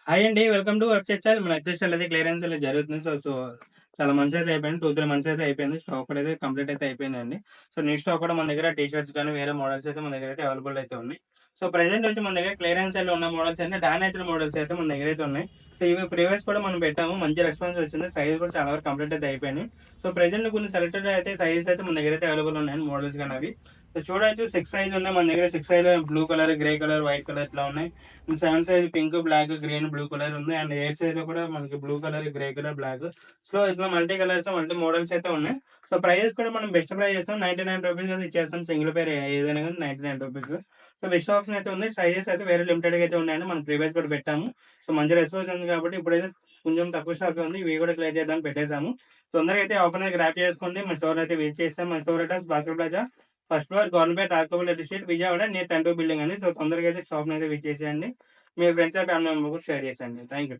Hi అండి. Welcome to work style. మన work style అయితే క్లియరెన్స్ అయితే జరుగుతుంది. చాలా మంత్స్ అయితే అయిపోయింది. 2, 3 మంత్స్ అయితే అయిపోయింది. స్టాక్ కూడా అయితే కంప్లీట్ అయితే అయిపోయిందండి. న్యూ స్టాక్ కూడా మన దగ్గర టీ షర్ట్స్ గాని, వేరే మోడల్స్ అయితే మన దగ్గర అయితే అవైలబుల్ అయితే ఉన్నాయి. ప్రెజెంట్ వచ్చి మన దగ్గర క్లియరెన్స్ సేల్‌లో ఉన్న మోడల్స్ అన్ని డాన్ మోడల్స్ అయితే మన దగ్గర అయితే ఉన్నాయి. ఇవి ప్రీవియస్ కూడా మనం పెట్టాము. మంచి రెస్పాన్స్ వచ్చింది. సైజ్ కూడా చాలా వరకు కంప్లీట్ అయితే అయిపోయినాయి. ప్రెజెంట్ కొన్ని సెలెక్టెడ్ అయితే సైజెస్ అయితే మన దగ్గర అయితే అవైలబుల్ ఉన్నాయండి మోడల్స్ గాని అవి. చూడొచ్చు 6 సైజ్ ఉన్నాయి మన దగ్గర. 6 సైజ్‌లో blue colour, grey colour, white colour ఇట్లా ఉన్నాయి. 7 size pink, black, green, blue colour ఉంది. అండ్ 8 సైజ్‌లో కూడా మనకి blue colour, grey colour, black. ఇట్లా మల్టీ కలర్స్, మల్టీ మోడల్స్ అయితే ఉన్నాయి. ప్రైస్ కూడా మనం బెస్ట్ ప్రైస్ చేస్తాం. ₹99 అయితే ఇచ్చేస్తాం. సింగిల్ పేర్ ఏదైనా గాని ₹99. బెస్ట్ ఆప్షన్ అయితే ఉంది. సైజెస్ అయితే వేరే లిమిటెడ్‌గా అయితే ఉన్నాయండి. మనం ప్రీవియస్ కూడా పెట్టాము. మంచి రెస్పాన్స్ ఉంది కాబట్టి ఇప్పుడైతే కొంచెం తక్కువ స్టాకే ఉంది. ఇవి కూడా క్లియర్ చేద్దామని పెట్టేసాము. తొందరగా అయితే ఆఫర్ అనేది గ్రాబ్ చేసుకోండి. మన స్టోర్ అయితే విజిట్ చేస్తాం. మన store address Bhaskar plaza, first floor, government టాకబుల్ స్ట్రీట్, విజయవాడ, నియర్ 10 బిల్డింగ్ అండి. తొందరగా అయితే షాప్‌ని అయితే విజిట్ చేసేయండి. మీ ఫ్రెండ్స్ అండ్ ఫ్యామిలీ మెంబర్స్ కూడా షేర్ చేసేయండి. Thank you.